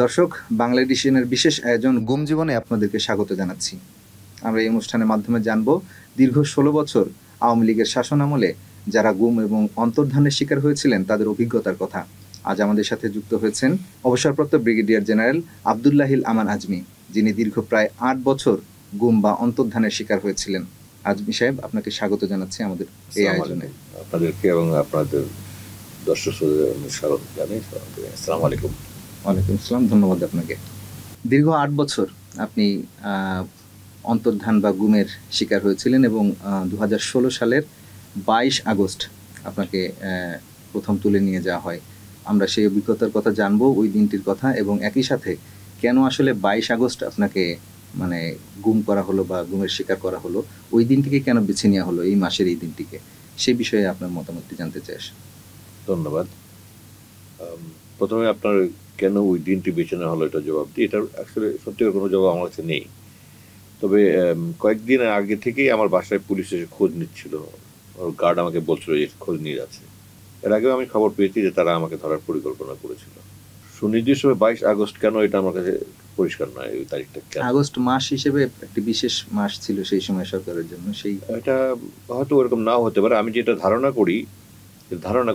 দর্শক, বাংলা এডিশনের বিশেষ আয়োজন গুম জীবনে আপনাদেরকে স্বাগত জানাচ্ছি। আমরা এই অনুষ্ঠানের মাধ্যমে জানব দীর্ঘ ১৬ বছর আওয়ামী লীগের শাসনামলে যারা গুম এবং অন্তর্ধানের শিকার হয়েছিলেন তাদের অভিজ্ঞতার কথা। আজ আমাদের সাথে যুক্ত হয়েছেন অবসরপ্রাপ্ত ব্রিগেডিয়ার জেনারেল আবদুল্লাহিল আমান আজমি, যিনি দীর্ঘ প্রায় ৮ বছর গুম বা অন্তর্ধানের শিকার হয়েছিলেন। আজমি সাহেব, আপনাকে স্বাগত জানাচ্ছি আমাদের এই আয়োজনে। আপনাদেরকে এবং আপনাদের দর্শক স্বাগত জানাই। আসসালামু আলাইকুম। ওয়ালাইকুম আসসালাম, ধন্যবাদ আপনাকে। দীর্ঘ ৮ বছর আপনি অন্তর্ধান বা গুমের শিকার হয়েছিলেন এবং ২০১৬ সালের ২২ আগস্ট আপনাকে প্রথম তুলে নিয়ে যাওয়া হয়। আমরা সেই অভিজ্ঞতার কথা জানবো, ওই দিনটির কথা, এবং একই সাথে কেন আসলে ২২ আগস্ট আপনাকে গুম করা হলো বা গুমের শিকার করা হলো, ওই দিনটিকে কেন বেছে নেওয়া হলো, এই মাসের এই দিনটিকে, সেই বিষয়ে আপনার মতামতটি জানতে চাই। ধন্যবাদ। প্রথমে আপনার কেন ওই দিনটি বেছে নেওয়া হলো এটা জবাব দিই। এটার আসলে সত্যিকার কোনো জবাব আমার কাছে নেই। তবে কয়েকদিন আগে থেকেই আমার বাসায় পুলিশ এসে খোঁজ নিচ্ছিল। ওর গার্ড আমাকে বলছিল যে খোঁজ নিয়ে যাচ্ছে। এর আগেও আমি খবর পেয়েছি যে তারা আমাকে ধরার পরিকল্পনা করেছিল। সুনির্দিষ্টভাবে ২২ আগস্ট কেন, এটা আমার কাছে পরিষ্কার নয়। ওই তারিখটা কেন, আগস্ট মাস হিসেবে একটি বিশেষ মাস ছিল সেই সময় সরকারের জন্য, সেই এটা হয়তো ওরকম নাও হতে পারে। আমি যেটা ধারণা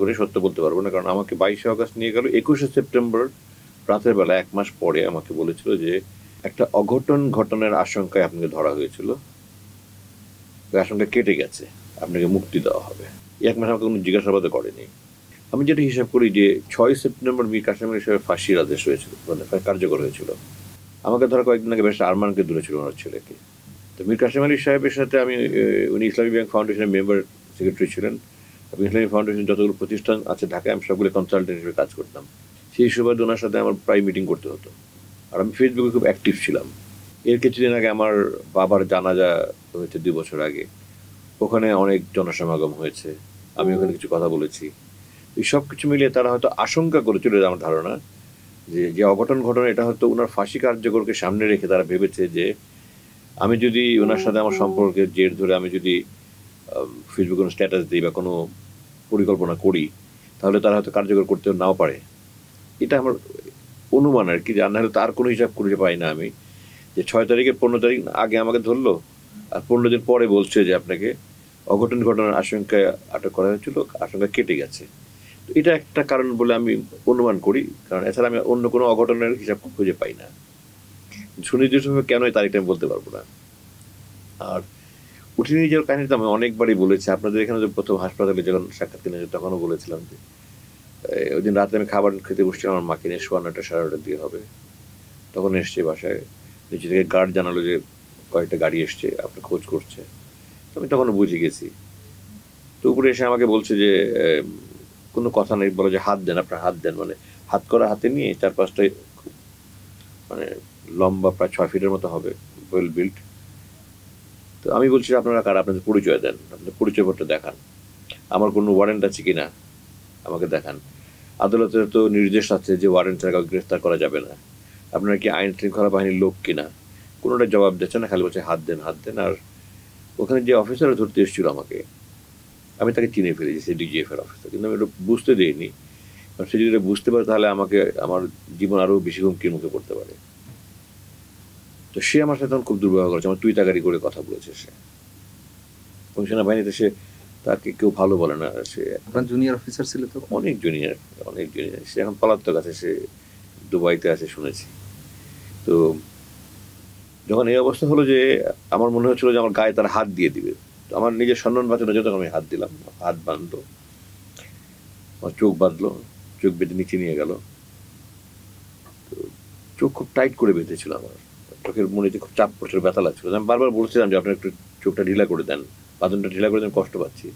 করি সত্য বলতে পারবো না, কারণ আমাকে ২২ আগস্ট নিয়ে গেল। ২১শে সেপ্টেম্বর রাতের বেলা, ১ মাস পরে আমাকে বলেছিল যে একটা অঘটন ঘটনার আশঙ্কায় আপনাকে ধরা হয়েছিল, ওই আশঙ্কা কেটে গেছে, আপনাকে মুক্তি দেওয়া হবে। ১ মাস আমাকে কোনো জিজ্ঞাসাবাদও করেনি। আমি যেটা হিসাব করি যে ৬ সেপ্টেম্বর মীর কাসেম আলী সাহেবের ফাঁসির আদেশ হয়েছিল, কার্যকর হয়েছিল। আমাকে ধরা কয়েকদিন আগে বেশ আরমানকে ধরেছিল ওনার ছেলেকে। তো মীর কাসেম আলী সাহেবের সাথে উনি ইসলামী ব্যাংক ফাউন্ডেশনের মেম্বার সেক্রেটারি ছিলেন। ইসলামী ফাউন্ডেশন যতগুলো প্রতিষ্ঠান আছে ঢাকায়, আমি সবগুলো কনসালটেন্ট হিসেবে কাজ করতাম। সেই সুবাদে ওনার সাথে আমার প্রায় মিটিং করতে হতো। আর আমি ফেসবুকে খুব অ্যাক্টিভ ছিলাম। এর কিছুদিন আগে আমার বাবার জানাজা হয়েছে ২ বছর আগে, ওখানে অনেক জনসমাগম হয়েছে, আমি ওখানে কিছু কথা বলেছি। এই সব কিছু মিলিয়ে তারা হয়তো আশঙ্কা করেছিল, আমার ধারণা যে অঘটন ঘটনা এটা হয়তো ওনার ফাঁসি কার্যকরকে সামনে রেখে তারা ভেবেছে যে আমি যদি ওনার সাথে আমার সম্পর্কের জের ধরে আমি যদি ফেসবুকে কোনো স্ট্যাটাস দিই বা কোনো পরিকল্পনা করি, তাহলে তারা হয়তো কার্যকর করতে নাও পারে। এটা আমার অনুমান আর কি, যে না হলে তার কোনো হিসাব খুঁজে পাই না আমি, যে ৬ তারিখের ১৫ তারিখ আগে আমাকে ধরলো আর ১৫ দিন পরে বলছে যে আপনাকে অঘটন ঘটনার আশঙ্কায় আটক করা হয়েছিল, আশঙ্কা কেটে গেছে। তো এটা একটা কারণ বলে আমি অনুমান করি, কারণ এছাড়া আমি অন্য কোনো অঘটনের হিসাব খুঁজে পাই না। সুনির্দিষ্টভাবে কেন এই তারিখটা আমি বলতে পারবো না। আর উঠে নিয়ে যাওয়ার কাহিনী তো আমি অনেকবারই বলেছি আপনাদের এখানে, যে প্রথম হাসপাতালে যখন সাক্ষাৎ কিনে তখনও বলেছিলাম যে ওই দিন রাতে আমি খাবার খেতে বসছিলাম আমার মাকে নিয়ে, ৯:১০ ৯:৩০ দিয়ে হবে। তখন এসছে বাসায়, নিচে থেকে গার্ড জানালো যে কয়েকটা গাড়ি এসছে, আপনার খোঁজ করছে। আমি তখনও বুঝে গেছি। তো উপরে এসে আমাকে বলছে যে কোনো কথা নেই, বলো যে হাত দেন, আপনার হাত দেন, হাত করা হাতে নিয়ে ৪-৫টায় লম্বা প্রায় ৬ ফিটের মতো হবে, ওয়েল বিল্ড। তো আমি বলছি আপনারা কারা, আপনাদের পরিচয় দেন, আপনাদের পরিচয়পত্র দেখান, আমার কোনো ওয়ারেন্ট আছে কিনা আমাকে দেখান, আদালতের তো নির্দেশ আছে যে ওয়ারেন্ট ছাড়া কাউকে গ্রেফতার করা যাবে না, আপনারা কি আইন শৃঙ্খলা বাহিনীর লোক কিনা, কোনোটা জবাব দিচ্ছে না, খালি বলছে হাত দেন হাত দেন। আর ওখানে যে অফিসাররা ধরতে এসেছিল আমাকে, আমি তাকে চিনে ফেলেছি, সে ডিজিএফ এর অফিসার, কিন্তু আমি এটা বুঝতে দিইনি, কারণ সে যদি এটা বুঝতে পারে তাহলে আমাকে আমার জীবন আরও বেশি হুমকির মুখে পড়তে পারে। তো সে আমার সাথে তখন খুব দুর্ব্যবহার করেছে, আমার তুই তাকারি করে কথা বলেছে। সে ওই সেনাবাহিনীতে সে তাকে কেউ ভালো বলে না। সে আপনার জুনিয়র অফিসার ছিল তো? অনেক জুনিয়র। সে এখন পলাতক আছে, সে দুবাইতে আছে শুনেছি। তো যখন এই অবস্থা হলো যে আমার মনে হচ্ছিল যে আমার গায়ে তারা হাত দিয়ে দিবে, তো আমার নিজের সম্মান বাঁচানোর জন্য আমি হাত দিলাম। হাত বাঁধলো, আমার চোখ বাঁধলো, চোখ বেঁধে নিচে নিয়ে গেল। তো চোখ খুব টাইট করে বেঁধেছিল, আমার চোখের মনে খুব চাপ পড়ছিল, ব্যথা লাগছিল। আমি বারবার বলছিলাম যে আপনার একটু চোখটা ঢিলা করে দেন, বাঁধনটা ঢিলা করে দেন, কষ্ট পাচ্ছি।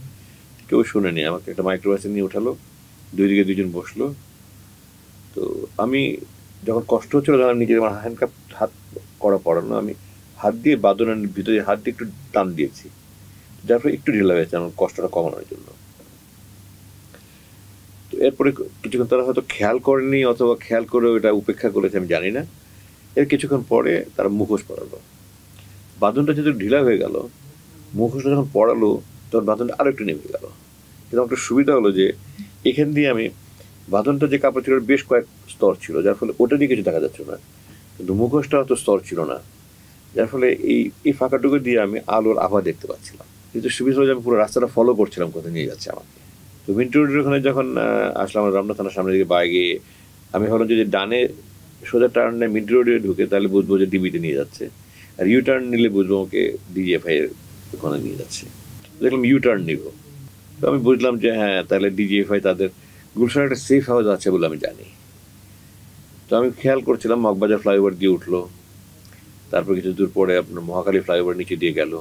কেউ শুনেনি। আমাকে একটা মাইক্রোবাসে নিয়ে উঠালো, দুই দিকে দুজন বসলো। তো আমি যখন কষ্ট হচ্ছিল, তখন আমি নিজের আমার হ্যান্ডকাপ হাত করা পড়ানো, আমি হাত দিয়ে বাঁধনের ভিতরে হাত দিয়ে একটু টান দিয়েছি, যার ফলে একটু ঢিলা হয়েছে আমার কষ্টটা কমানোর জন্য। তো এরপরে কিছুক্ষণ তারা হয়তো খেয়াল করেনি, অথবা খেয়াল করে ওটা উপেক্ষা করেছে, আমি জানি না। এর কিছুক্ষণ পরে তারা মুখোশ পরালো। বাঁধনটা যেহেতু ঢিলা হয়ে গেল, মুখোশটা যখন পড়ালো তখন বাঁধনটা আরো একটু নেমে গেল। কিন্তু আমার একটা সুবিধা হলো যে এখান দিয়ে আমি বাঁধনটা যে কাপড় ছিল বেশ কয়েক স্তর ছিল, যার ফলে ওটা দিয়ে কিছু দেখা যাচ্ছে না, কিন্তু মুখোশটা অত স্তর ছিল না, যার ফলে এই ফাঁকাটুকু দিয়ে আমি আলোর আভা দেখতে পাচ্ছিলাম। কিন্তু সুবিধা হলো যে আমি পুরো রাস্তাটা ফলো করছিলাম কোথায় নিয়ে যাচ্ছে আমাকে। তো মিন্টু রোডের ওখানে যখন আসলাম রমনা থানার সামনের দিকে বাইরে, আমি ভাবলাম যে ডানে সোজা টার্ন নেয় মিন্টু রোডে ঢুকে তাহলে বুঝবো যে ডিবিতে নিয়ে যাচ্ছে, আর ইউ টার্ন নিলে বুঝবো ওকে ডিজিএফআই এর ওখানে নিয়ে যাচ্ছে। দেখলাম ইউ টার্ন নিব, তো আমি বুঝলাম যে হ্যাঁ তাহলে ডিজিএফআই তাদের গুলশানে একটা সেফ হাউস আছে বলে আমি জানি। তো আমি খেয়াল করছিলাম মগবাজার ফ্লাইওভার দিয়ে উঠলো, তারপর কিছু দূর পরে আপনার মহাখালী ফ্লাইওভার নিচে দিয়ে গেল।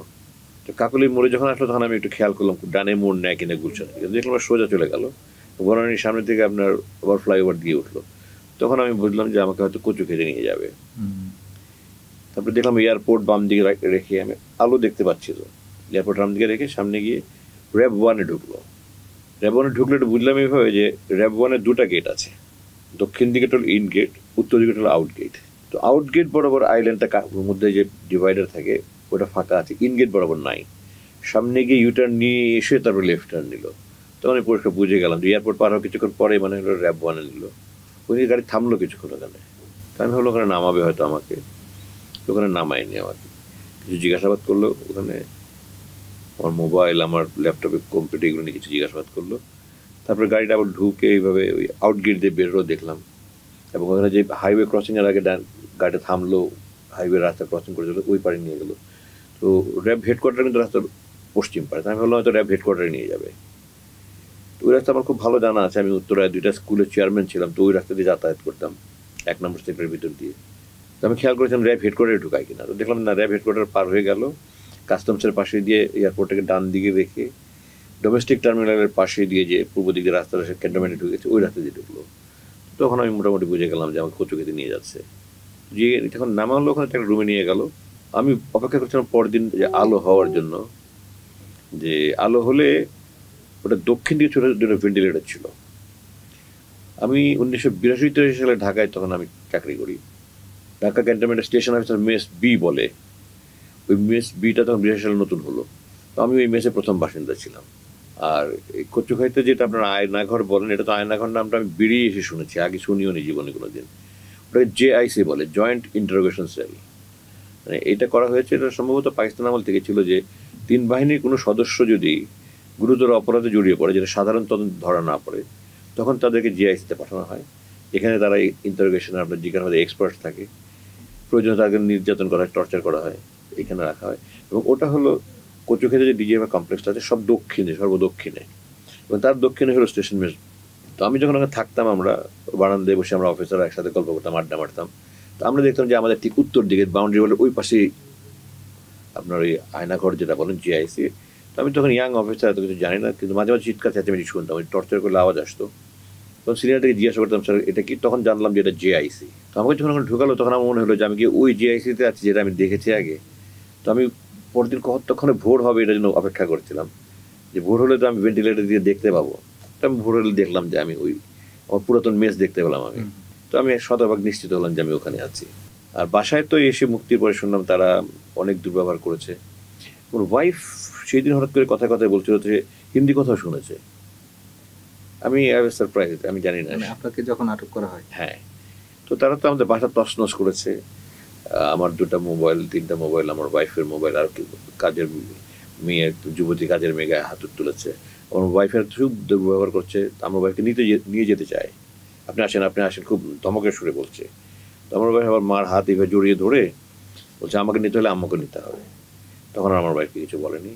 তো কাকলির মোড়ে যখন আসলো তখন আমি একটু খেয়াল করলাম ডানে মোড় নেয় কিনা গুলশানে, দেখলাম সোজা চলে গেল, বনানীর সামনে থেকে আপনার আবার ফ্লাইওভার দিয়ে উঠলো। তখন আমি বুঝলাম যে আমাকে হয়তো কচু খেতে নিয়ে যাবে। তারপরে দেখলাম এয়ারপোর্ট বাম দিকে রেখে আমি আলো দেখতে পাচ্ছি, তো এয়ারপোর্ট বাম দিকে রেখে সামনে গিয়ে র্যাব ওয়ানে ঢুকলো। র্যাব ওয়ানে ঢুকলে একটু বুঝলাম এইভাবে যে র্যাব ওয়ানের দুটা গেট আছে, দক্ষিণ দিকে হলো ইন গেট, উত্তর দিকে হলো আউট গেট। তো আউট গেট বরাবর আইল্যান্ডটা মধ্যে যে ডিভাইডার থাকে ওটা ফাঁকা আছে, ইন গেট বরাবর নাই। সামনে গিয়ে ইউটার্ন নিয়ে এসে তারপর লেফট টার্ন নিল। তখন আমি পরিষ্কার বুঝে গেলাম যে এয়ারপোর্ট পার হওয়ার কিছুক্ষণ পরে মানে হলো র্যাব ওয়ানে নিল। ওই গাড়ি থামলো কিছুক্ষণ ওখানে, তা আমি হলো ওখানে নামাবে হয়তো আমাকে, ওখানে নামায়নি আমাকে, কিছু জিজ্ঞাসাবাদ করলো ওখানে, আমার মোবাইল আমার ল্যাপটপে কম্পিউটার এগুলো নিয়ে কিছু জিজ্ঞাসাবাদ করলো। তারপরে গাড়িটা আবার ঢুকে এইভাবে ওই আউট গেট দিয়ে বেরো দেখলাম, এবং ওখানে যে হাইওয়ে ক্রসিংয়ের আগে গাড়িটা থামলো, হাইওয়ে রাস্তা ক্রসিং করে চলো ওই পারে নিয়ে গেলো। তো র্যাব হেডকোয়ার্টার কিন্তু রাস্তার পশ্চিম পারে, আমি ভাবলাম হয়তো র্যাব হেডকোয়ার্টারে নিয়ে যাবে। তো ওই রাস্তা আমার খুব ভালো জানা আছে, আমি উত্তরায় 2টা স্কুলের চেয়ারম্যান ছিলাম, তো ওই রাস্তা দিয়ে যাতায়াত করতাম 1 নম্বর সেক্টরের ভিতর দিয়ে। তো আমি খেয়াল করেছিলাম র্যাব হেডকোয়ার্টারে ঢুকাই কিনা, তো দেখলাম না, র্যাব হেডকোয়ার্টার পার হয়ে গেল, কাস্টমসের পাশে দিয়ে এয়ারপোর্টটাকে ডান দিকে রেখে ডোমেস্টিক টার্মিনালের পাশে দিয়ে যে পূর্ব দিকে রাস্তাটা সে ক্যান্টনমেন্টে ঢুকেছে ওই রাস্তা দিয়ে ঢুকলো। তখন আমি মোটামুটি বুঝে গেলাম যে আমাকে কচু খেতে নিয়ে যাচ্ছে। যে যখন নামা হলো ওখানে একটা রুমে নিয়ে গেল, আমি অপেক্ষা করছিলাম পরদিন যে আলো হওয়ার জন্য, যে আলো হলে ওটা দক্ষিণ দিকে ছোট দুটো ভেন্টিলেটর ছিল। আমি 1982-83 সালে ঢাকায় তখন আমি চাকরি করি, ঢাকা ক্যান্টনমেন্টের স্টেশন অফিসার মেস বি বলে, ওই মেস বিটা তখন 82 সালে নতুন হলো, তো আমি ওই মেসে প্রথম বাসিন্দা ছিলাম। আর এই কচু খাইতে যেটা আপনার আয়নাঘর বলেন, এটা তো আয়নাঘর নামটা আমি বেরিয়ে এসে শুনেছি, আগে শুনিও নি জীবনে কোনোদিন। ওটাকে JIC বলে, জয়েন্ট ইন্টারোগেশন সেল। মানে এটা করা হয়েছে, এটা সম্ভবত পাকিস্তান আমল থেকে ছিল, যে 3 বাহিনীর কোনো সদস্য যদি গুরুতর অপরাধে জড়িয়ে পড়ে যেটা সাধারণ তদন্ত ধরা না পড়ে, তখন তাদেরকে JIC-তে পাঠানো হয়। এখানে তারা ইন্টারোগেশনে আপনার জিজ্ঞাসাবাদে এক্সপার্ট থাকে, প্রয়োজনে তাদেরকে নির্যাতন করা হয়, টর্চার করা হয়, এখানে রাখা হয়। এবং ওটা হলো কচু খেতে যে DGFI কমপ্লেক্সটা আছে সব দক্ষিণে, সর্বদক্ষিণে, এবং তার দক্ষিণে হলো স্টেশন মেস। তো আমি যখন ওখানে থাকতাম, আমরা বারান্দায় বসে আমরা অফিসাররা একসাথে গল্প করতাম, আড্ডা মারতাম। তো আমরা দেখতাম যে আমাদের ঠিক উত্তর দিকে বাউন্ডারি ওয়ালের ওই পাশে আপনার ওই আয়নাঘর যেটা বলেন JIC। তো আমি তখন ইয়াং অফিসার, এত কিছু জানি না, কিন্তু মাঝে মাঝে চিৎকার চেঁচামেচি শুনতাম, ওই টর্চার করলে আওয়াজ আসতো। তখন সিনিয়রটাকে জিজ্ঞাসা করতাম, স্যার এটা কি? তখন জানলাম যে এটা JIC। তো আমাকে যখন ওখানে ঢুকালো তখন আমার মনে হলো যে আমি কি ওই JIC-তে আছি যেটা আমি দেখেছি আগে। তো আমি পরদিন কতক্ষণে ভোর হবে এটার জন্য অপেক্ষা করছিলাম, যে ভোর হলে তো আমি ভেন্টিলেটর দিয়ে দেখতে পাবো। তো আমি ভোর হলে দেখলাম যে আমি ওই আমার পুরাতন মেস দেখতে পেলাম আমি। তো আমি শতভাগ নিশ্চিত হলাম যে আমি ওখানে আছি। আর বাসায় তো এসে মুক্তির পরে শুনলাম তারা অনেক দুর্ব্যবহার করেছে। ওর ওয়াইফ সেই দিন হঠাৎ করে কথায় কথায় বলছিল যে হিন্দি কথাও শুনেছে। আমি সারপ্রাইজ, আমি জানি না। আপনাকে যখন আটক করা হয়, হ্যাঁ, তো তারা তো আমাদের বাসা তছনছ করেছে, আমার 2টা মোবাইল, 3টা মোবাইল, আমার ওয়াইফের মোবাইল, আর কাজের মেয়ে, যুবতী কাজের মেয়ে গায়ে হাত তুলেছে। আমার ওয়াইফের খুব দুর্ব্যবহার করছে, আমার ওয়াইফকে নিয়ে যেতে চায়, আপনি আসেন, খুব ধমকের সুরে বলছে। তো আমার ওয়াইফ আবার মার হাত এভাবে জড়িয়ে ধরে বলছে আমাকে নিতে হলে আম্মুকে নিতে হবে। তখন আমার ওয়াইফকে কিছু বলেনি।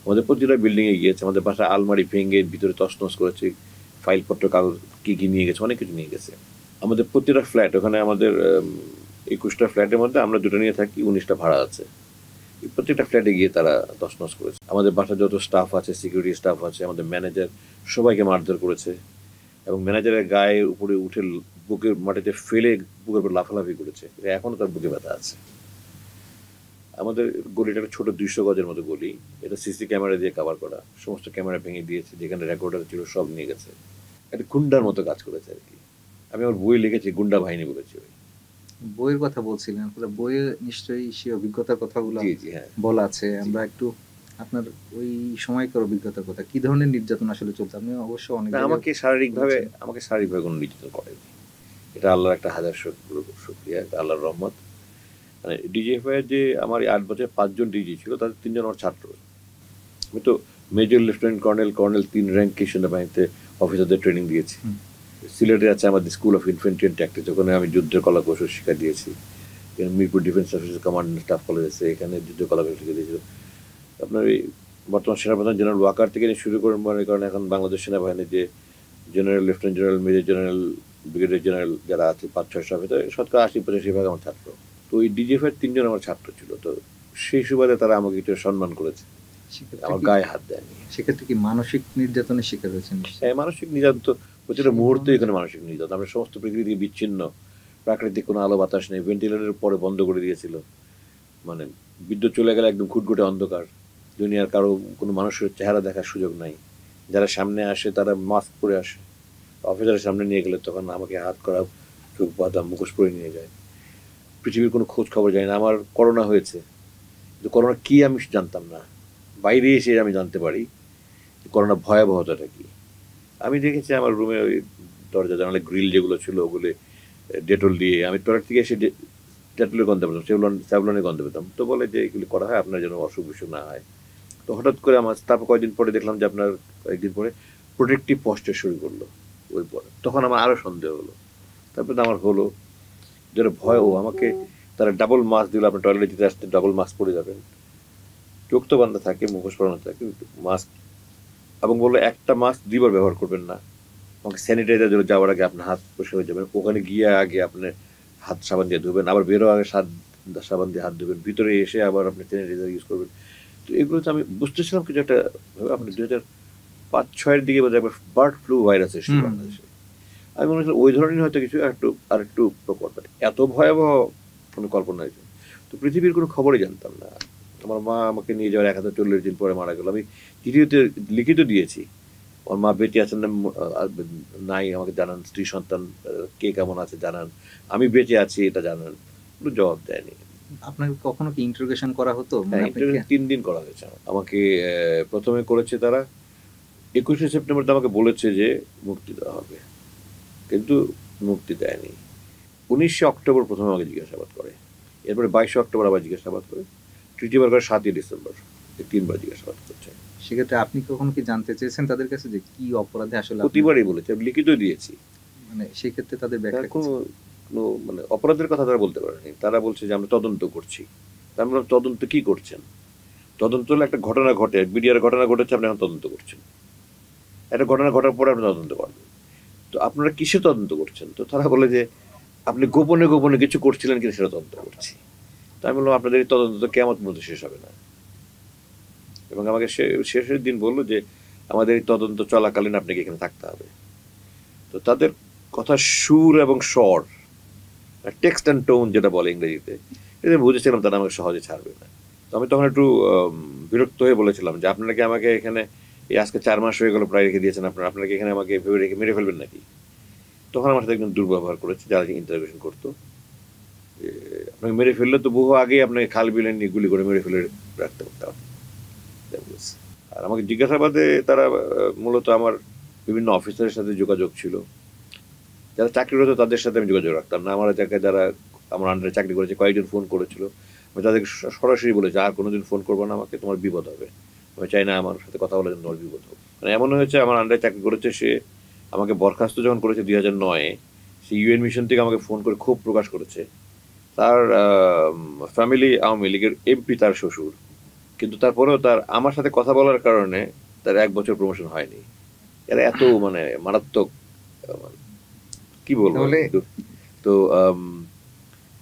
আমাদের প্রতিটা বিল্ডিংয়ে গিয়েছে, আমাদের বাসায় আলমারি ভেঙে ভিতরে তছনছ করেছে, ফাইলপত্র কাগজ কী নিয়ে গেছে, অনেক কিছু নিয়ে গেছে। আমাদের প্রতিটা ফ্ল্যাট, ওখানে আমাদের 21টা ফ্ল্যাটের মধ্যে আমরা 2টা নিয়ে থাকি, 19টা ভাড়া আছে। প্রত্যেকটা ফ্ল্যাটে গিয়ে তারা তছনছ করেছে। আমাদের বাসায় যত স্টাফ আছে, সিকিউরিটি স্টাফ আছে, আমাদের ম্যানেজার, সবাইকে মারধর করেছে, এবং ম্যানেজারের গায়ে উপরে উঠে বুকের মাটিতে ফেলে বুকের উপর লাফালাফি করেছে, এখনও তার বুকে ব্যথা আছে। আমাদের গলিটা একটা ছোট 200 গজের মতো গলি, এটা সিসি ক্যামেরা দিয়ে কভার করা, সমস্ত ক্যামেরা ভেঙে দিয়েছে, যেখানে রেকর্ডার ছিল সব নিয়ে গেছে। একটা গুন্ডার মতো কাজ করেছে আর কি। আমি আমার বই লিখেছি, গুন্ডা বাহিনী বলেছি। বইয়ের কথা বলছিলেন, বইয়ে নিশ্চয়ই সেই অভিজ্ঞতার কথাগুলো জি হ্যাঁ বলা আছে, আমরা একটু আপনার ওই সময়কার অভিজ্ঞতার কথা, কি ধরনের নির্যাতন আসলে চলছে? আপনি অবশ্য অনেক না, জায়গায় আমাকে শারীরিকভাবে কোনো নির্যাতন করেনি। এটা আল্লাহর একটা হাজার শুকরিয়া, আল্লাহর রহমত। মানে ডিজিএফআই যে আমার এই 8 বছর 5 জন ডিজি ছিল, তাদের 3 জন আমার ছাত্র। আমি তো মেজর, লেফটেন্যান্ট কর্নেল, কর্নেল 3 র্যাঙ্কে সেনাবাহিনীতে অফিসারদের ট্রেনিং দিয়েছি। সিলেটে আছে আমাদের school of infantry and tactics, ওখানে আমি যুদ্ধের কলা কৌশল শিক্ষা দিয়েছি। Mirpur defence officer command staff college আছে, এখানে যুদ্ধ কলা কৌশল শিক্ষা দিয়েছিল। আপনার এই বর্তমান সেনাপ্রধান জেনারেল ওয়াকার থেকে নিয়ে শুরু করে মনে করেন এখন বাংলাদেশ সেনাবাহিনীর যে general, lieutenant general, major general, brigadier general যারা আছে 5-6 ভিতরে শতকরা 80-85% আমার ছাত্র। তো ওই ডিজিএফের 3 জন আমার ছাত্র ছিল। তো সেই সুবাদে তারা আমাকে একটু সম্মান করেছে, আমার গায়ে হাত দেয়নি। সেক্ষেত্রে কি মানসিক নির্যাতনের শিকার হয়েছেন? হ্যাঁ, মানসিক নির্যাতন তো প্রতিটা মুহূর্তে এখানে মানসিক নির্যাতন। আমরা সমস্ত পৃথিবী থেকে বিচ্ছিন্ন, প্রাকৃতিক কোনো আলো বাতাস নেই, ভেন্টিলেটরের পরে বন্ধ করে দিয়েছিল। মানে বিদ্যুৎ চলে গেলে একদম ঘুটঘুটে অন্ধকার, দুনিয়ার কারো কোনো মানুষের চেহারা দেখার সুযোগ নাই। যারা সামনে আসে তারা মাস্ক পরে আসে, অফিসারের সামনে নিয়ে গেলে তখন আমাকে হাত করা, চোখ বাঁধা, মুখোশ পরে নিয়ে যায়। পৃথিবীর কোনো খোঁজ খবর জানি না। আমার করোনা হয়েছে, কিন্তু করোনা কী আমি জানতাম না। বাইরে এসে আমি জানতে পারি করোনা ভয়াবহতাটা কী। আমি দেখেছি আমার রুমে ওই দরজা জানালে গ্রিল যেগুলো ছিল ওগুলো ডেটল দিয়ে, আমি টয়লেট থেকে এসে ডেটলের গন্ধ পেতাম, স্যাভলনের গন্ধ পেতাম। তো বলে যে এগুলি করা হয় আপনার যেন অসুখ বিসুখ না হয়। তো হঠাৎ করে আমার, তারপর কয়েকদিন পরে দেখলাম যে আপনার কয়েকদিন পরে প্রোটেক্টিভ পস্টার শুরু করলো ওই পরে। তখন আমার আরও সন্দেহ হলো। তারপরে আমার হলো যেটা ভয়, ও আমাকে তারা ডাবল মাস্ক দিল, আপনার টয়লেটে যেতে আসতে ডাবল মাস্ক পরে যাবেন, চোখ তো বান্ধা থাকে, মুখোশ পরানো থাকে, মাস্ক, এবং বললো একটা মাস্ক 2বার ব্যবহার করবেন না। আমাকে স্যানিটাইজার দিল, যাওয়ার আগে আপনার হাত পরিষ্কার হয়ে যাবেন, ওখানে গিয়ে আগে আপনি হাত সাবান দিয়ে ধুবেন, আবার বেরো আগে সাবান দিয়ে হাত ধুবেন, ভিতরে এসে আবার আপনি স্যানিটাইজার ইউজ করবেন। তো এগুলো তো আমি বুঝতেছিলাম কিছু একটা, আপনি 2005-06 দিকে বোধহয় একবার বার্ড ফ্লু ভাইরাস এসেছিল বাংলাদেশে। আমি মনে হচ্ছিল ওই ধরনের হয়তো কিছু আর একটু প্রকট, এত ভয়াবহ কোনো কল্পনা হয়েছে। তো পৃথিবীর কোনো খবরই জানতাম না। আমার মা আমাকে নিয়ে যাওয়ার 140 দিন পরে মারা গেল। আমি চিঠিতে লিখিত দিয়েছি, আমার মা বেঁচে আছেন না নাই আমাকে জানান, স্ত্রী সন্তান কে কেমন আছে জানান, আমি বেঁচে আছি এটা জানান, কোনো জবাব দেয়নি। আপনাকে কখনো কি ইন্টারোগেশন করা হতো? হ্যাঁ, ইন্টারোগেশন 3 দিন করা হয়েছে আমাকে। প্রথমে করেছে তারা 21শে সেপ্টেম্বর, আমাকে বলেছে যে মুক্তি দেওয়া হবে, কিন্তু মুক্তি দেয়নি। 19শে অক্টোবর প্রথমে আমাকে জিজ্ঞাসাবাদ করে, এরপরে 22শে অক্টোবর আবার জিজ্ঞাসাবাদ করে, তৃতীয়বার করে 7ই ডিসেম্বর, 3বার জিজ্ঞাসাবাদ করছে। সেক্ষেত্রে আপনি কখনো কি জানতে চেয়েছেন তাদের কাছে যে কি অপরাধে আসলে? প্রতিবারই বলেছে, আমি লিখিত দিয়েছি। মানে সেক্ষেত্রে তাদের ব্যাখ্যা কোনো মানে অপরাধের কথা তারা বলতে পারেনি। তারা বলছে যে আমরা তদন্ত করছি। আমরা তদন্ত কি করছেন? তদন্ত হলে একটা ঘটনা ঘটে, মিডিয়ার ঘটনা ঘটেছে, আপনি এখন তদন্ত করছেন। একটা ঘটনা ঘটার পরে আপনি তদন্ত করবেন, তো আপনারা কিসে তদন্ত করছেন? তো তারা বলে যে আপনি গোপনে গোপনে কিছু করছিলেন কিনা সেটা তদন্ত করছি। তো আমি বললাম আপনাদের এই তদন্ত তো কেমন পর্যন্ত শেষ হবে না। এবং আমাকে শেষের দিন বললো যে আমাদের এই তদন্ত চলাকালীন আপনাকে এখানে থাকতে হবে। তো তাদের কথা সুর এবং স্বর, টেক্সট অ্যান্ড টোন যেটা বলে ইংরেজিতে, এটা বুঝেছিলাম তারা আমাকে সহজে ছাড়বে না। তো আমি তখন একটু বিরক্ত হয়ে বলেছিলাম যে আপনারা কি আমাকে এখানে এই আজকে 4 মাস হয়ে গেল প্রায় রেখে দিয়েছেন, আপনারা কি এখানে আমাকে ভেবে রেখে মেরে ফেলবেন নাকি? তখন আমার সাথে একদম দুর্ব্যবহার করেছে যারা ইন্টারভিউশন করতো। আপনাকে মেরে ফেললে তো বহু আগেই আপনাকে খাল বিলে নিয়ে গুলি করে মেরে ফেলে রাখতে পারতাম। আর আমাকে জিজ্ঞাসাবাদে তারা মূলত আমার বিভিন্ন অফিসারের সাথে যোগাযোগ ছিল, যারা চাকরিরত তাদের সাথে আমি যোগাযোগ রাখতাম না। আমার জায়গায় যারা আমার আন্ডারে চাকরি করেছে কয়েকজন ফোন করেছিল, আমি তাদেরকে সরাসরি বলেছি আর কোনোদিন ফোন করবো না আমাকে, তোমার বিপদ হবে, আমি চাই না আমার সাথে কথা বলে তোমার বিপদ হবে। মানে এমন হয়েছে আমার আন্ডারে চাকরি করেছে, সে আমাকে বরখাস্ত যখন করেছে 2009-এ, সে ইউএন মিশন থেকে আমাকে ফোন করে ক্ষোভ প্রকাশ করেছে। তার ফ্যামিলি আওয়ামী লীগের এমপি, তার শ্বশুর, কিন্তু তারপরেও তার আমার সাথে কথা বলার কারণে তার 1 বছর প্রমোশন হয়নি। এরা এত মানে মারাত্মক, কি বলবো। তো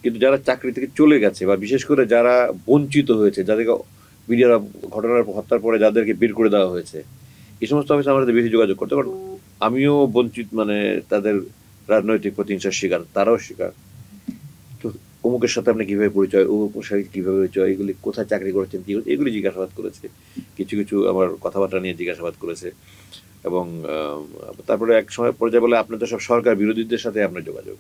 কিন্তু যারা চাকরি থেকে চলে গেছে বা বিশেষ করে যারা বঞ্চিত হয়েছে, যাদেরকে মিডিয়ার ঘটনার হত্যার পরে যাদেরকে বের করে দেওয়া হয়েছে, এই সমস্ত অফিসে আমার সাথে বেশি যোগাযোগ করতে, কারণ আমিও বঞ্চিত, মানে তাদের রাজনৈতিক প্রতিহিংসার শিকার, তারাও শিকার। তো অমুকের সাথে আপনি কীভাবে পরিচয়, অমুকের সাথে কীভাবে পরিচয়, এগুলি কোথায় চাকরি করেছেন, কী, এগুলি জিজ্ঞাসাবাদ করেছে। কিছু কিছু আমার কথাবার্তা নিয়ে জিজ্ঞাসাবাদ করেছে। এবং তারপরে এক সময় পর্যায়ে বলে আপনি তো সব সরকার বিরোধীদের সাথে আপনার যোগাযোগ।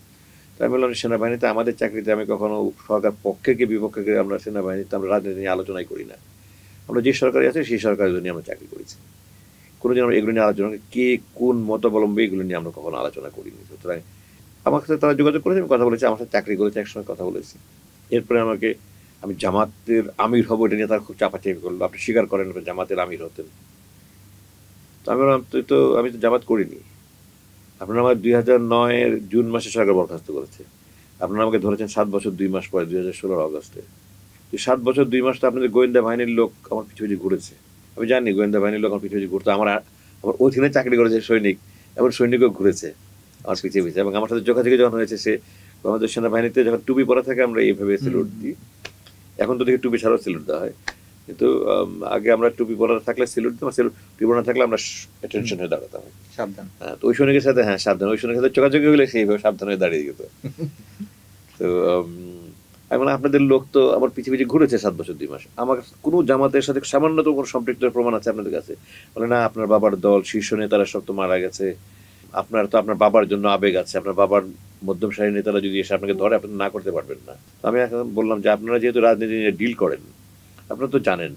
তাই আমি বললাম সেনাবাহিনীতে, আমাদের চাকরিতে আমি কখনো সরকার পক্ষে কি বিপক্ষে আমরা সেনাবাহিনীতে আমরা রাজনীতি নিয়ে আলোচনাই করি না। আমরা যে সরকারে আছে সেই সরকারের জন্য আমরা চাকরি করেছি, কোনোদিন আমরা এগুলো নিয়ে আলোচনা কে কোন মতাবলম্বী এগুলো নিয়ে আমরা কখনো আলোচনা করিনি। সুতরাং আমার সাথে তারা যোগাযোগ করেছে, আমি কথা বলেছি, আমার সাথে চাকরি করেছে, একসঙ্গে কথা বলেছি। এরপরে আমি জামাতের আমির হবো এটা নিয়ে তারা খুব চাপাচাপি করলো, আপনি স্বীকার করেন জামাতের আমির হতেন। তো আমি বললাম আমি তো জামাত করিনি, আপনারা আমার 2009-এর জুন মাসে সরকার বরখাস্ত করেছে, আপনারা আমাকে ধরেছেন 7 বছর 2 মাস পরে 2016-র অগস্টে। 7 বছর 2 মাস তো আপনাদের গোয়েন্দা বাহিনীর লোক আমার পিছু পিছু ঘুরেছে, আমি জানি গোয়েন্দা বাহিনীর লোক আমার পিছু পিছু ঘুরতো, আমার অধীনে চাকরি করেছে সৈনিক, এমন সৈনিকও ঘুরেছে আমার পিছিয়ে পিছিয়ে, এবং আমার সাথে যোগাযোগ যখন হয়েছে সে আমাদের সেনাবাহিনীতে যখন টুপি পরা থাকে আমরা এইভাবে সেলুট দিই, এখন তো দেখি টুপি ছাড়াও সেলুট দেওয়া হয়, কিন্তু আগে আমরা টুপি পরা থাকলে সেলুট দিতাম, টুপি পরা থাকলে আমরা অ্যাটেনশন হয়ে দাঁড়াতাম, সাবধান। হ্যাঁ, তো ওই সৈনিকের সাথে সাবধান, ওই সৈনিকের সাথে যোগাযোগ হলে সেইভাবে সাবধান হয়ে দাঁড়িয়ে যেত। তো আমি বললাম আপনাদের লোক তো আমার পিছিয়ে পিছিয়ে ঘুরেছে 7 বছর 2 মাস, আমার কোনো জামাতের সাথে সামান্যতম কোনো সম্পৃক্তের প্রমাণ আছে আপনাদের কাছে? বলে না, আপনার বাবার দল শীর্ষ নেতারা সব তো মারা গেছে, আপনার বাবার জন্য আবেগ আছে, আপনার বাবার মধ্যম সারির নেতারা যদি এসে আপনাকে ধরে আপনি না করতে পারবেন না। আমি এখন বললাম যে আপনারা যেহেতু রাজনীতি নিয়ে ডিল করেন, আপনারা তো জানেন,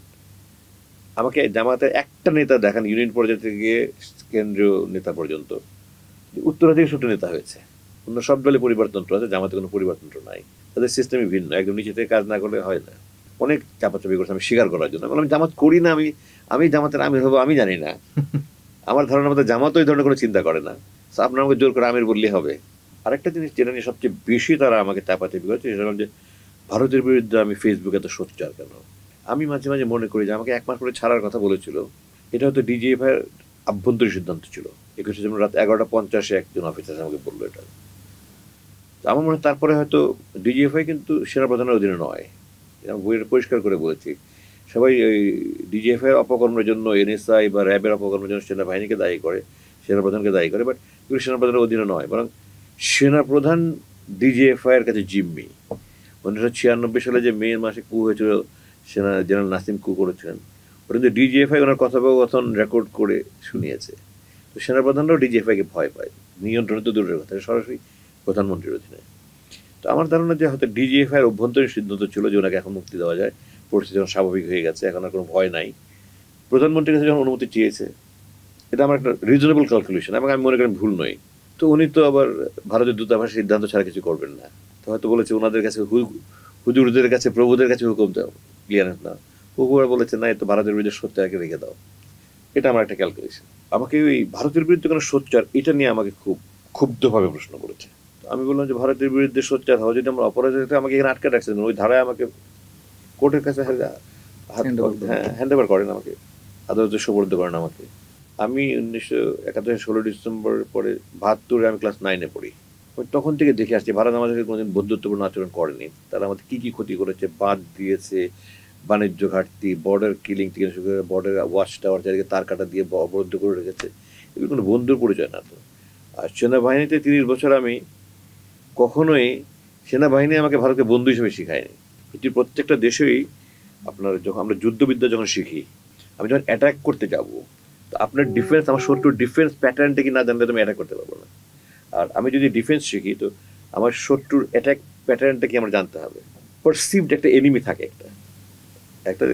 আমাকে জামাতের একটা নেতা দেখান ইউনিয়ন পর্যায় থেকে কেন্দ্রীয় নেতা পর্যন্ত উত্তরাধিকার সূত্রে নেতা হয়েছে, অন্য সব দলে পরিবর্তনটা আছে, জামাতে কোনো পরিবর্তনটা নাই, তাদের সিস্টেমই ভিন্ন, একদম নিচে থেকে কাজ না করলে হয় না। অনেক চাপাচাপি করছে আমি স্বীকার করার জন্য, বললাম জামাত করি না, আমি জামাতের আমির হবো আমি জানি না, আমার ধারণার মধ্যে জামাত ওই ধরনের কোনো চিন্তা করে না, আপনার আমাকে জোর করে আমির বললেই হবে। আরেকটা জিনিস যেটা নিয়ে সবচেয়ে বেশি তারা আমাকে চাপাচাপি করেছে সেটা হল যে ভারতের বিরুদ্ধে আমি ফেসবুকে এত সোচ্চার কেন। আমি মাঝে মাঝে মনে করি যে আমাকে 1 মাস পরে ছাড়ার কথা বলেছিল, এটা হয়তো ডিজিএফআইয়ের আভ্যন্তরীণ সিদ্ধান্ত ছিল। 21 ডিসেম্বর রাত 11:50 একজন অফিসার আমাকে বললো এটা। আমার মনে হয় তারপরে হয়তো ডিজিএফআই কিন্তু সেনাপ্রধানের অধীনে নয়, বইয়ের পরিষ্কার করে বলেছি। সবাই ওই ডিজিএফআই অপকর্মের জন্য এনএসআই বা র্যাবের অপকর্মের জন্য সেনাবাহিনীকে দায়ী করে, সেনাপ্রধানকে দায়ী করে, বাট এগুলো সেনাপ্রধানের অধীনে নয়, বরং সেনাপ্রধান ডিজিএফআইয়ের কাছে জিম্মি। 1996 সালে যে মে মাসে কু হয়েছিল, সেনা জেনারেল নাসিম কু করেছিলেন, ওটা কিন্তু ডিজিএফআই ওনার কথোপকথন রেকর্ড করে শুনিয়েছে। তো সেনাপ্রধানরাও ডিজিএফআইকে ভয় পায়, নিয়ন্ত্রণে তো দূরের কথা, সরাসরি প্রধানমন্ত্রীর অধীনে। তো আমার ধারণা যে হয়তো ডিজিএফআইয়ের অভ্যন্তরীণ সিদ্ধান্ত ছিল যে ওনাকে এখন মুক্তি দেওয়া যায়, পরিস্থিতি যখন স্বাভাবিক হয়ে গেছে, এখন আর কোনো ভয় নাই। প্রধানমন্ত্রীর কাছে যখন অনুমতি চেয়েছে, এটা আমার একটা রিজনেবল ক্যালকুলেশন, এবং আমি মনে করি ভুল নই। তো উনি তো আবার ভারতের দূতাবাসের সিদ্ধান্ত ছাড়া কিছু করবেন না, তো হয়তো বলেছে ওনাদের কাছে হুজুরদের কাছে প্রভুদের কাছে হুকুম দাও, ক্লিয়ারেন্স না, হুকুমরা বলেছে না, এ তো ভারতের বিরুদ্ধে সত্যাকে রেখে দাও। এটা আমার একটা ক্যালকুলেশন। আমাকে ওই ভারতের বিরুদ্ধে কোনো সোচ্চার এটা নিয়ে আমাকে খুব ক্ষুব্ধভাবে প্রশ্ন করেছে। আমি বললাম যে ভারতের বিরুদ্ধে সোচ্চার হওয়া যদি আমরা অপরাধ, আমাকে এখানে আটকে রাখছেন, ওই ধারায় আমাকে কোর্টের কাছে হ্যান্ড ওভার করেন, আমাকে আদালতে সোপর্দ করেন আমাকে। আমি 1971 16 ডিসেম্বর পরে 72-এ আমি ক্লাস 9-এ পড়ি, তখন থেকে দেখে আসছি ভারত আমাদেরকে কোনোদিন বন্ধুত্বপূর্ণ আচরণ করেনি। তারা আমাদের কী কী ক্ষতি করেছে, বাদ দিয়েছে, বাণিজ্য ঘাটতি, বর্ডার কিলিং থেকে শুরু করে বর্ডার ওয়াচ টাওয়ার চারিদিকে তার কাটা দিয়ে অবরুদ্ধ করে রেখেছে, এগুলো কোনো বন্ধুর পরিচয় না। তো আর সেনাবাহিনীতে 30 বছর আমি কখনোই সেনাবাহিনী আমাকে ভারতকে বন্ধু হিসেবে শিখায়নি। পৃথিবীর প্রত্যেকটা দেশেই আপনার যখন আমরা যুদ্ধবিদ্যা যখন শিখি, আমি যখন অ্যাটাক করতে যাব, তো আপনার ডিফেন্স, আমার শত্রুর ডিফেন্স প্যাটার্নটা কি না জানলে তুমি অ্যাটাক করতে পারবো না। আর আমি যদি ডিফেন্স শিখি, তো আমার শত্রুর অ্যাটাক প্যাটার্নটা কি আমার জানতে হবে। পারসিভড একটা এনিমি থাকে, একটা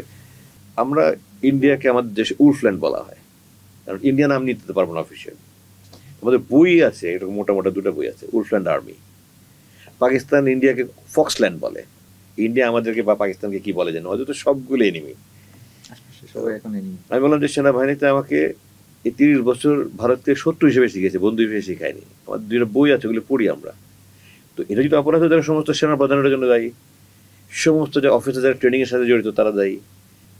আমরা ইন্ডিয়াকে আমাদের দেশে উলফল্যান্ড বলা হয়, কারণ ইন্ডিয়া নাম নিতে পারবো না অফিসিয়াল। আমাদের বই আছে, এরকম মোটা মোটা 2টা বই আছে, উলফল্যান্ড আর্মি। পাকিস্তান ইন্ডিয়াকে ফক্সল্যান্ড বলে, ইন্ডিয়া আমাদেরকে বা পাকিস্তানকে কি বলে জানো, হয়তো সবগুলো এনিমি। আমি বললাম যে সেনাবাহিনীতে আমাকে এই 30 বছর ভারতকে শত্রু হিসেবে শিখেছে, বন্ধু হিসেবে শিখায়নি। আমাদের 2টা বই আছে, ওগুলো পড়ি আমরা। তো এটা যদি অপরাধ হয়, তারা সমস্ত সেনা প্রধানের জন্য দায়ী, সমস্ত যে অফিসার যারা ট্রেনিংয়ের সাথে জড়িত তারা দায়ী।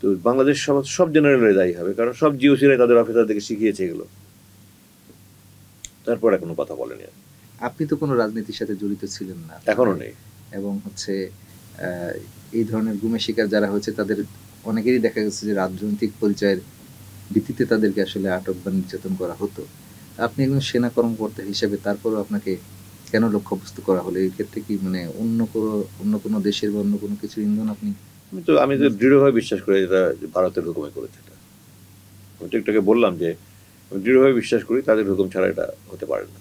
তো বাংলাদেশ সব জেনারেলের দায়ী হবে, কারণ সব জিওসিরাই তাদের অফিসারদেরকে শিখিয়েছে এগুলো। তারপরে কোনো কথা বলেনি। আপনি তো কোনো রাজনীতির সাথে জড়িত ছিলেন না, এখনো নেই, এবং এই ধরনের গুমের শিকার যারা হয়েছে তাদের অনেকেরই দেখা গেছে যে রাজনৈতিক পরিচয়ের ভিত্তিতে তাদেরকে আসলে আটক বা নির্যাতন করা হতো। আপনি একজন সেনা কর্মকর্তা হিসেবে তারপরও আপনাকে কেন লক্ষ্যবস্তু করা হলো? এই ক্ষেত্রে কি মানে অন্য কোনো দেশের বা অন্য কোনো কিছু ইন্ধন আপনি? আমি তো দৃঢ়ভাবে বিশ্বাস করি এটা ভারতের হুকুমে করেছে। এটা আমি তো একটু বললাম যে আমি দৃঢ়ভাবে বিশ্বাস করি তাদের হুকুম ছাড়া এটা হতে পারে না।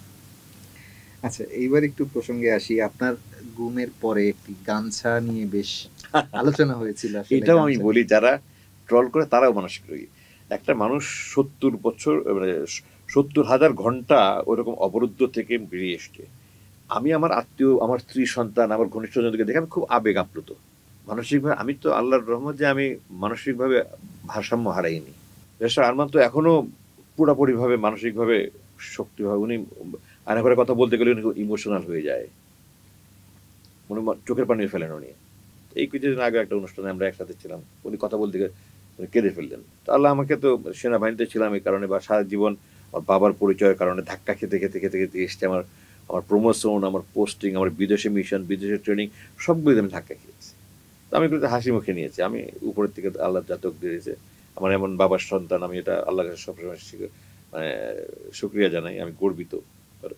আচ্ছা, এইবার একটু প্রসঙ্গে আসি। আপনার গুমের পরে একটি গামছা নিয়ে বেশ আলোচনা হয়েছিল। এটাও আমি বলি, যারা ট্রল করে তারাও মানসিক রোগী। একটা মানুষ 70 বছর মানে 70,000 ঘন্টা ওইরকম অবরুদ্ধ থেকে বেরিয়ে এসছে। আমি আমার আত্মীয়, আমার স্ত্রী সন্তান, আমার ঘনিষ্ঠজনকে দেখে আমি খুব আবেগ আপ্লুত মানসিকভাবে। আমি তো আল্লাহর রহমত যে আমি মানসিকভাবে ভারসাম্য হারাইনি। ব্যারিস্টার আরমান তো এখনো পুরোপুরিভাবে মানসিকভাবে শক্তিভাবে উনি আয়না করে কথা বলতে গেলে উনি ইমোশনাল হয়ে যায়, উনি চোখের পানি ফেলেন উনি। এই কিছুদিন আগে একটা অনুষ্ঠানে আমরা একসাথে ছিলাম, উনি কথা বলতে গিয়ে উনি কেঁদে ফেললেন। তো আল্লাহ আমাকে তো সেনাবাহিনীতে ছিলাম এই কারণে, বা সারা জীবন আমার বাবার পরিচয়ের কারণে ধাক্কা খেতে খেতে খেতে খেতে এসছে আমার আমার প্রমোশন, আমার পোস্টিং, আমার বিদেশে মিশন, বিদেশে ট্রেনিং, সবগুলোতে আমি ধাক্কা খেয়েছি। তো আমি এগুলোতে হাসি মুখে নিয়েছি। আমি উপরের থেকে আল্লাহ জাতক দিয়েছে, আমার এমন বাবার সন্তান, আমি এটা আল্লাহর কাছে সবসময় মানে শুকরিয়া জানাই, আমি গর্বিত।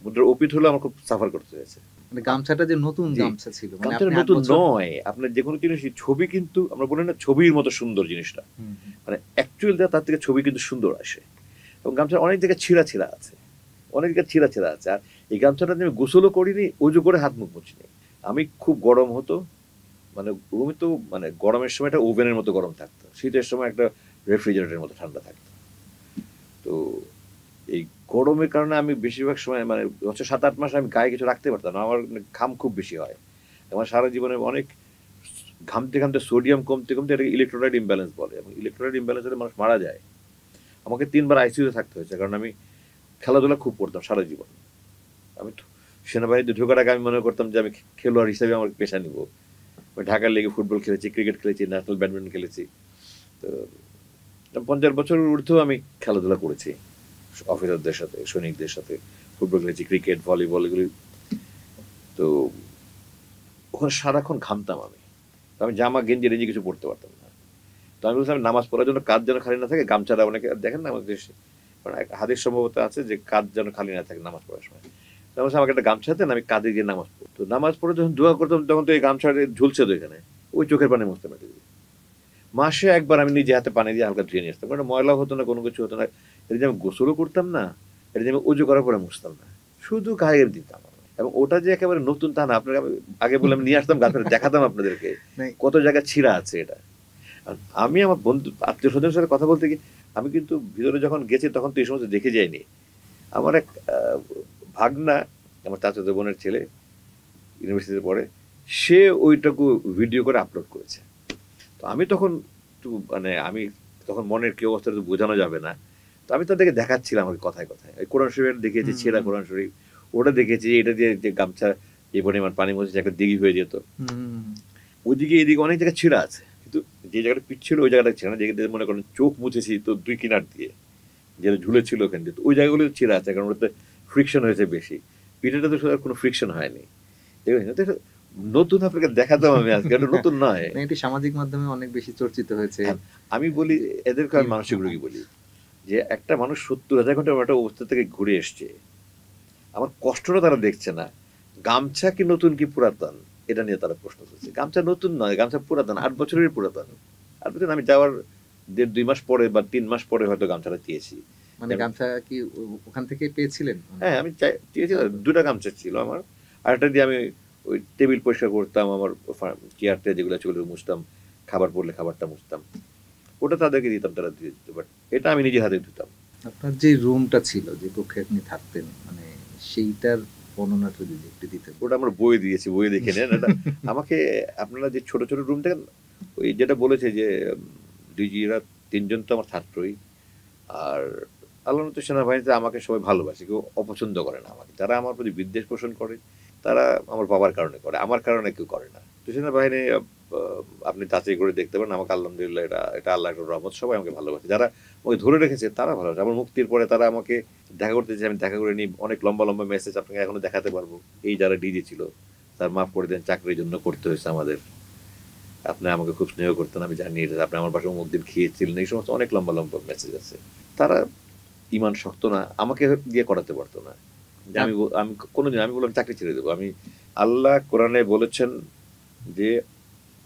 মুদ্রার অপিট হলে আমার খুব সাফার করতে হয়েছে। মানে গামছাটা যে নতুন গামছা ছিল, মানে গামছাটা আপনি 8 নতুন বছর নয়, আপনার যে কোনো জিনিস ছবি কিন্তু আমরা বলি না ছবির মতো সুন্দর জিনিসটা, মানে অ্যাকচুয়াল তার থেকে ছবি কিন্তু সুন্দর আসে। এবং গামছার অনেক জায়গায় ছিঁড়া ছিঁড়া আছে, অনেক জায়গায় ছিঁড়া ছিঁড়া আছে। আর এই গামছাটা আমি গোসলও করিনি, অজু করে হাত মুখ মুছিনি। আমি খুব গরম হতো, মানে রুমে তো মানে গরমের সময় একটা ওভেনের মতো গরম থাকতো, শীতের সময় একটা রেফ্রিজারেটরের মতো ঠান্ডা থাকতো। তো এই গরমের কারণে আমি বেশিরভাগ সময় মানে হচ্ছে 7-8 মাস আমি গায়ে কিছু রাখতে পারতাম না, আমার ঘাম খুব বেশি হয়। আমার সারা জীবনে অনেক ঘামতে ঘামতে সোডিয়াম কমতে কমতে এটাকে ইলেকট্রোলাইট ইমব্যালেন্স বলে, এবং ইলেকট্রোলাইট ইমব্যালেন্স হলে মানুষ মারা যায়। আমাকে 3বার আইসিইউতে থাকতে হয়েছে, কারণ আমি খেলাধুলা খুব করতাম সারা জীবন। আমি সেনাবাহিনীতে ঢোকার আগে আমি মনে করতাম যে আমি খেলোয়াড় হিসেবে আমার পেশা নিব। আমি ঢাকার লিগে ফুটবল খেলেছি, ক্রিকেট খেলেছি, ন্যাশনাল ব্যাডমিন্টন খেলেছি। তো 50 বছরের ঊর্ধ্বেও আমি খেলাধুলা করেছি অফিসারদের সাথে, সৈনিকদের সাথে, ফুটবল খেলেছি, ক্রিকেট, ভলিবল, এগুলি। তো ওখানে সারাক্ষণ ঘামতাম আমি, আমি জামা গেঞ্জি রেঞ্জি কিছু পড়তে পারতাম না। তো আমি বলছিলাম নামাজ পড়ার জন্য কাজ যেন খালি না থাকে, গামছাটা অনেকে দেখেন না আমাদের দেশে, মানে হাদিস সম্ভবত আছে যে কাজ যেন খালি না থাকে নামাজ পড়ার সময়। আমাকে একটা গামছা দেন, আমি কাঁধে গিয়ে নামাজ পড়ি। তো নামাজ পড়ে যখন দোয়া করতাম তখন তো এই গামছাটা ঝুলছে তো এখানে, ওই চোখের পানি মুছতে পারি। মাসে একবার আমি নিজে হাতে পানি দিয়ে হালকা ধুয়ে নিয়ে আসতাম, কারণ ময়লা হতো না, কোনো কিছু হতো না। এটা যে আমি গোসলও করতাম না, এটা যে আমি উজু করার পরে মুছতাম না, শুধু গায়ে দিতাম। এবং ওটা যে একেবারে নতুন তা না, আপনাকে আগে বলে আমি নিয়ে আসতাম গাছটা দেখাতাম আপনাদেরকে কত জায়গায় ছিঁড়া আছে এটা। আমি আমার বন্ধু আত্মীয় স্বজনের সাথে কথা বলতে গিয়ে আমি কিন্তু ভিতরে যখন গেছি তখন তো এই সমস্ত দেখে যাইনি। আমার এক ভাগনা, আমার চাচাতো বোনের ছেলে, ইউনিভার্সিটিতে পড়ে, সে ওইটাকে ভিডিও করে আপলোড করেছে। তো আমি তখন মানে আমি তখন মনের কি অবস্থা তো বোঝানো যাবে না, তো আমি তাদেরকে দেখাচ্ছিলাম আমাকে কথায় কথায়। ওই কোরআন শরীফ দেখেছি, ছেঁড়া কোরআন শরীফ, ওটা দেখেছি, এটা দিয়ে যে গামছা এই পরিমাণ পানি মধ্যে একটা দিঘি হয়ে যেত, ওইদিকে এদিকে অনেক জায়গায় ছিঁড়া আছে, কিন্তু যে জায়গাটা পিঠ ছিল ওই জায়গাটা ছিল না। যেদিকে মনে করেন চোখ মুছেছি তো 2 কিনার দিয়ে যেটা ঝুলেছিল ওখান দিয়ে, তো ওই জায়গাগুলো ছিঁড়া আছে, কারণ ওটাতে ফ্রিকশন হয়েছে বেশি। পিঠেটা তো কোনো ফ্রিকশন হয়নি। নতুন আপনাকে দেখাতাম আমি আজকে, নতুন নয়, এটি সামাজিক মাধ্যমে অনেক বেশি চর্চিত হয়েছে। আমি বলি এদেরকে আমি মানসিক রোগী বলি, যে একটা মানুষ 70,000 ঘন্টা একটা অবস্থা থেকে ঘুরে এসছে, আমার কষ্টটা তারা দেখছে না। গামছা কি নতুন কি পুরাতন এটা নিয়ে তারা প্রশ্ন করছে। গামছা নতুন নয়, গামছা পুরাতন, 8 বছরের পুরাতন। 8 বছর আমি যাওয়ার 1.5-2 মাস পরে বা 3 মাস পরে হয়তো গামছাটা চেয়েছি। মানে গামছা কি ওখান থেকে পেয়েছিলেন? হ্যাঁ, আমি চেয়েছিলাম। 2টা গামছা ছিল আমার, আরেকটা দিয়ে আমি ওই টেবিল পরিষ্কার করতাম, আমার চেয়ারটা যেগুলো ছিল মুছতাম, খাবার পড়লে খাবারটা মুছতাম, ওটা তাদেরকে দিতাম, তারা দিয়ে দিত। বাট এটা আমি নিজের হাতে দিতাম। আপনার যে রুমটা ছিল, যে কক্ষে আপনি থাকতেন, মানে সেইটার বর্ণনাটা যদি একটু দিতেন। ওটা আমার বই দিয়েছি, বই দেখে নেন। এটা আমাকে আপনারা যে ছোট ছোট রুম দেখেন, ওই যেটা বলেছে যে ডিজিরা 3 জন তো আমার ছাত্রই, আর আল্লাহর মতো সেনাবাহিনীতে আমাকে সবাই ভালোবাসে, কেউ অপছন্দ করে না আমাকে। যারা আমার প্রতি বিদ্বেষ পোষণ করে তারা আমার বাবার কারণে করে, আমার কারণে কেউ করে না। তো সেনাবাহিনী আপনি যাচাই করে দেখতে পারেন, আমাকে আলহামদুলিল্লাহ এটা আল্লাহ একটা রহমত, সবাই আমাকে ভালোবাসে। যারা আমাকে ধরে রেখেছে তারা ভালোবাসে। আমার মুক্তির পরে তারা আমাকে দেখা করতে চাই, আমি দেখা করে নিই, অনেক লম্বা লম্বা মেসেজ আপনাকে এখনো দেখাতে পারবো। এই যারা ডিজি ছিল তার মাফ করে দেন, চাকরির জন্য করতে হয়েছে আমাদের, আপনি আমাকে খুব স্নেহ করতেন, আমি জানি এটা, আপনি আমার পাশে অমুক দিন খেয়েছিলেন, এই সমস্ত অনেক লম্বা লম্বা মেসেজ আছে। তারা ইমান শক্ত না, আমাকে দিয়ে করাতে পারতো না। যে আমি কোনোদিন আমি বললাম চাকরি ছেড়ে দেবো। আমি আল্লাহ কোরআনে বলেছেন যে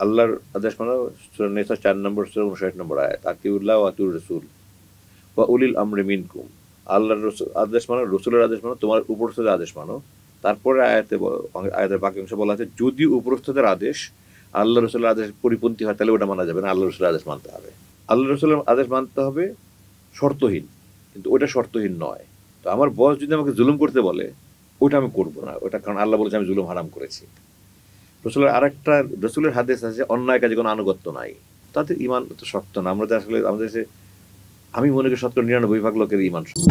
আল্লাহর আদেশ মানো, সূরা নিসা 4 নম্বর সূরা 59 নম্বর আয়াত, আতিউল্লাহ ওয়া আতিউর রাসূল ওয়া উলিল আমরি মিনকুম। আল্লাহর আদেশ মানো, রাসূলের আদেশ মানো, তোমার উপরস্থদের আদেশ মানো। তারপরে আয়াতের বাকি অংশ বলা আছে যদি উপরস্থদের আদেশ আল্লাহ রাসূলের আদেশ পরিপন্থী হয় তাহলে ওটা মানা যাবে না, আল্লাহ রাসূলের আদেশ মানতে হবে। আল্লাহ রসুলের আদেশ মানতে হবে শর্তহীন, কিন্তু ওটা শর্তহীন নয়। তো আমার বস যদি আমাকে জুলুম করতে বলে, ওটা আমি করবো না, ওটা কারণ আল্লাহ বলেছে আমি জুলুম হারাম করেছি। রসুলের আরেকটা, রসুলের হাদিস আছে অন্যায় কাজে কোনো আনুগত্য নাই, তাদের ইমান তো শক্ত না। আমরা আসলে আমাদের দেশে আমি মনে করি 99% লোকের ইমান শক্ত।